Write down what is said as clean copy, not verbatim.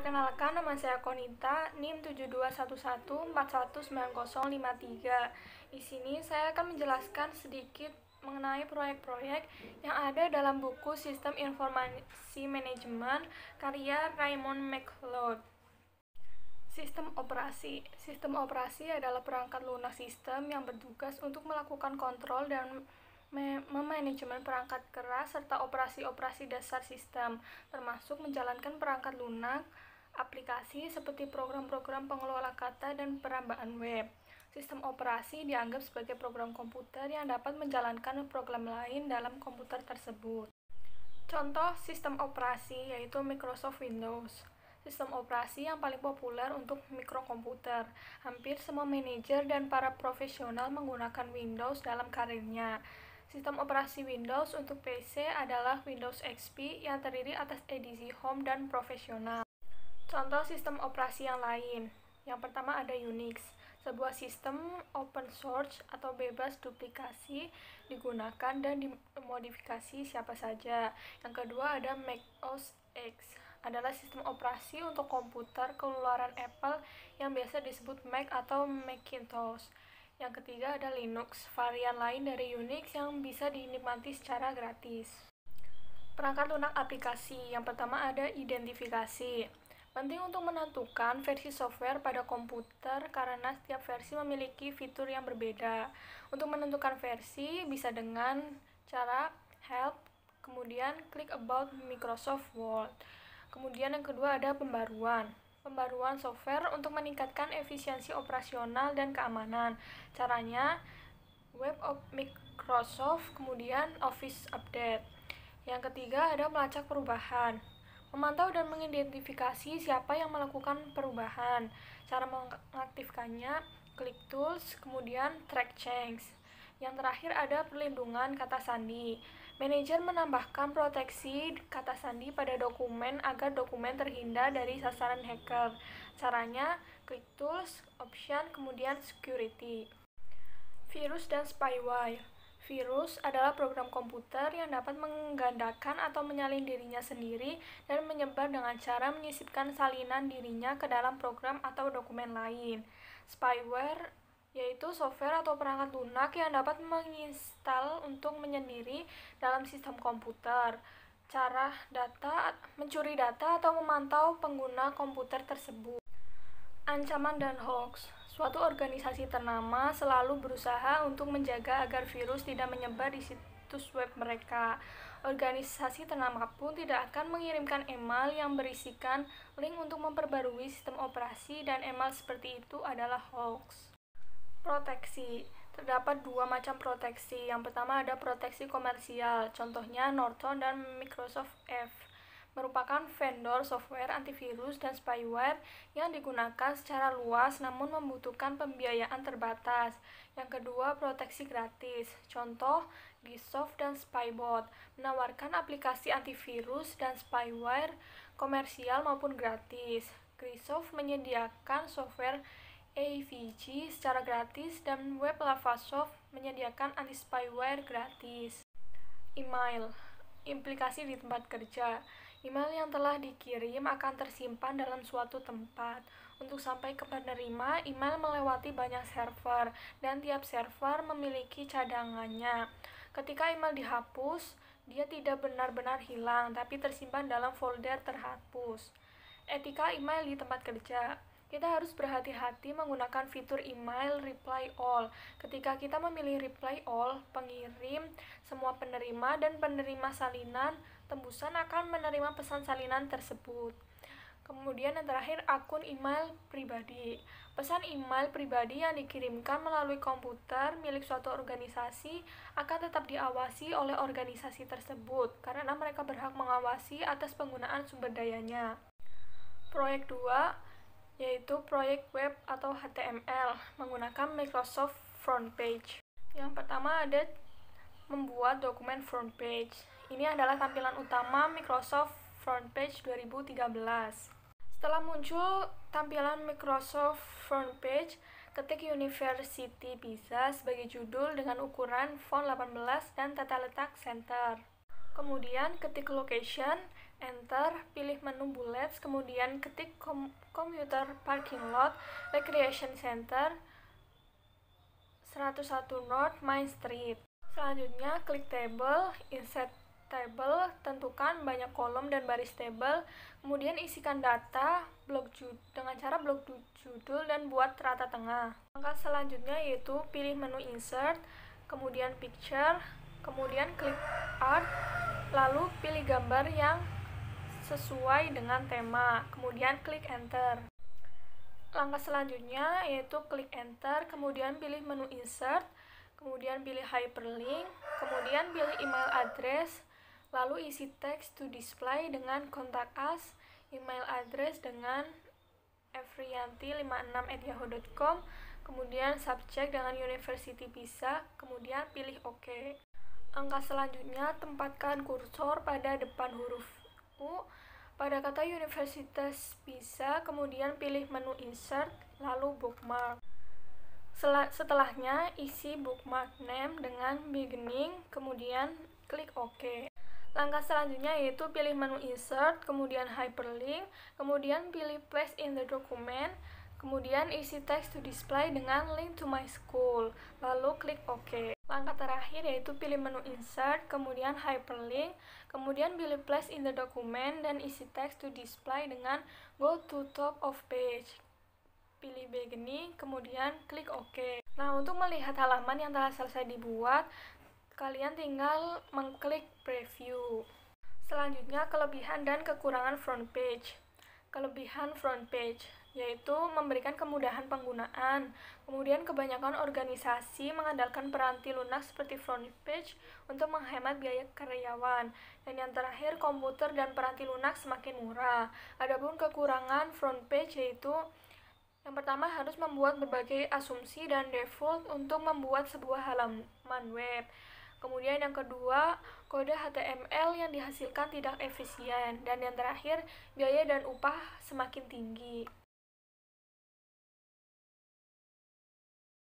Perkenalkan, nama saya Konita, NIM 7211419053. Di sini saya akan menjelaskan sedikit mengenai proyek-proyek yang ada dalam buku Sistem Informasi Manajemen karya Raymond McLeod. Sistem operasi. Sistem operasi adalah perangkat lunak sistem yang bertugas untuk melakukan kontrol dan memanajemen perangkat keras serta operasi-operasi dasar sistem, termasuk menjalankan perangkat lunak, aplikasi seperti program-program pengelola kata dan perambaan web. Sistem operasi dianggap sebagai program komputer yang dapat menjalankan program lain dalam komputer tersebut. Contoh sistem operasi yaitu Microsoft Windows. Sistem operasi yang paling populer untuk mikrokomputer. Hampir semua manajer dan para profesional menggunakan Windows dalam karirnya. Sistem operasi Windows untuk PC adalah Windows XP yang terdiri atas edisi Home dan Profesional. Contoh sistem operasi yang lain. Yang pertama ada Unix, sebuah sistem open source atau bebas duplikasi, digunakan dan dimodifikasi siapa saja. Yang kedua ada Mac OS X, adalah sistem operasi untuk komputer keluaran Apple yang biasa disebut Mac atau Macintosh. Yang ketiga ada Linux, varian lain dari Unix yang bisa dinikmati secara gratis. Perangkat lunak aplikasi. Yang pertama ada identifikasi. Penting untuk menentukan versi software pada komputer karena setiap versi memiliki fitur yang berbeda. Untuk menentukan versi bisa dengan cara help, kemudian klik about Microsoft Word. Kemudian yang kedua ada pembaruan. Pembaruan software untuk meningkatkan efisiensi operasional dan keamanan. Caranya Web of Microsoft, kemudian Office Update. Yang ketiga ada melacak perubahan. Memantau dan mengidentifikasi siapa yang melakukan perubahan. Cara mengaktifkannya, klik tools, kemudian track change. Yang terakhir ada perlindungan kata sandi. Manajer menambahkan proteksi kata sandi pada dokumen agar dokumen terhindar dari sasaran hacker. Caranya, klik tools, option, kemudian security. Virus dan spyware. Virus adalah program komputer yang dapat menggandakan atau menyalin dirinya sendiri dan menyebar dengan cara menyisipkan salinan dirinya ke dalam program atau dokumen lain. Spyware yaitu software atau perangkat lunak yang dapat menginstal untuk menyendiri dalam sistem komputer. Cara mencuri data atau memantau pengguna komputer tersebut. Ancaman dan hoax. Suatu organisasi ternama selalu berusaha untuk menjaga agar virus tidak menyebar di situs web mereka. Organisasi ternama pun tidak akan mengirimkan email yang berisikan link untuk memperbarui sistem operasi, dan email seperti itu adalah hoax. Proteksi. Terdapat dua macam proteksi. Yang pertama ada proteksi komersial, contohnya Norton dan Microsoft Edge. Merupakan vendor software antivirus dan spyware yang digunakan secara luas namun membutuhkan pembiayaan terbatas. Yang kedua, proteksi gratis. Contoh, Gsoft dan Spybot menawarkan aplikasi antivirus dan spyware komersial maupun gratis. Gsoft menyediakan software AVG secara gratis dan web Lavasoft menyediakan anti-spyware gratis. Email. Implikasi di tempat kerja. Email yang telah dikirim akan tersimpan dalam suatu tempat. Untuk sampai ke penerima, email melewati banyak server, dan tiap server memiliki cadangannya. Ketika email dihapus, dia tidak benar-benar hilang, tapi tersimpan dalam folder terhapus. Etika email di tempat kerja. Kita harus berhati-hati menggunakan fitur email reply all. Ketika kita memilih reply all, pengirim, semua penerima, dan penerima salinan tembusan akan menerima pesan salinan tersebut. Kemudian yang terakhir, akun email pribadi. Pesan email pribadi yang dikirimkan melalui komputer milik suatu organisasi akan tetap diawasi oleh organisasi tersebut, karena mereka berhak mengawasi atas penggunaan sumber dayanya. Proyek 2 yaitu proyek web atau HTML menggunakan Microsoft Front Page. Yang pertama ada membuat dokumen front page. Ini adalah tampilan utama Microsoft Front Page 2013. Setelah muncul tampilan Microsoft Front Page, ketik University Pisa sebagai judul dengan ukuran font 18 dan tata letak center. Kemudian ketik location, enter, pilih menu bullets, kemudian ketik computer parking lot, recreation center, 101 North Main Street. Selanjutnya, klik table, insert table, tentukan banyak kolom dan baris table, kemudian isikan data dengan cara blok judul dan buat rata tengah. Langkah selanjutnya yaitu pilih menu insert, kemudian picture, kemudian klik art, lalu pilih gambar yang sesuai dengan tema, kemudian klik enter. Langkah selanjutnya yaitu klik enter, kemudian pilih menu insert, kemudian pilih hyperlink, kemudian pilih email address, lalu isi teks to display dengan kontak us, email address dengan efrianti56@yahoo.com, kemudian subject dengan University Pisa, kemudian pilih OK. Langkah selanjutnya, tempatkan kursor pada depan huruf U pada kata Universitas Pisa, kemudian pilih menu insert, lalu bookmark. Setelahnya, isi bookmark name dengan beginning, kemudian klik OK. Langkah selanjutnya yaitu pilih menu insert, kemudian hyperlink, kemudian pilih place in the document, kemudian isi text to display dengan link to my school, lalu klik OK. Langkah terakhir yaitu pilih menu insert, kemudian hyperlink, kemudian pilih place in the document dan isi text to display dengan go to top of page. Pilih beginning, kemudian klik OK. Nah, untuk melihat halaman yang telah selesai dibuat, kalian tinggal mengklik preview. Selanjutnya, kelebihan dan kekurangan front page. Kelebihan front page yaitu memberikan kemudahan penggunaan. Kemudian kebanyakan organisasi mengandalkan peranti lunak seperti front page untuk menghemat biaya karyawan. Dan yang terakhir, komputer dan peranti lunak semakin murah. Adapun kekurangan front page yaitu yang pertama, harus membuat berbagai asumsi dan default untuk membuat sebuah halaman web. Kemudian yang kedua, kode HTML yang dihasilkan tidak efisien. Dan yang terakhir, biaya dan upah semakin tinggi.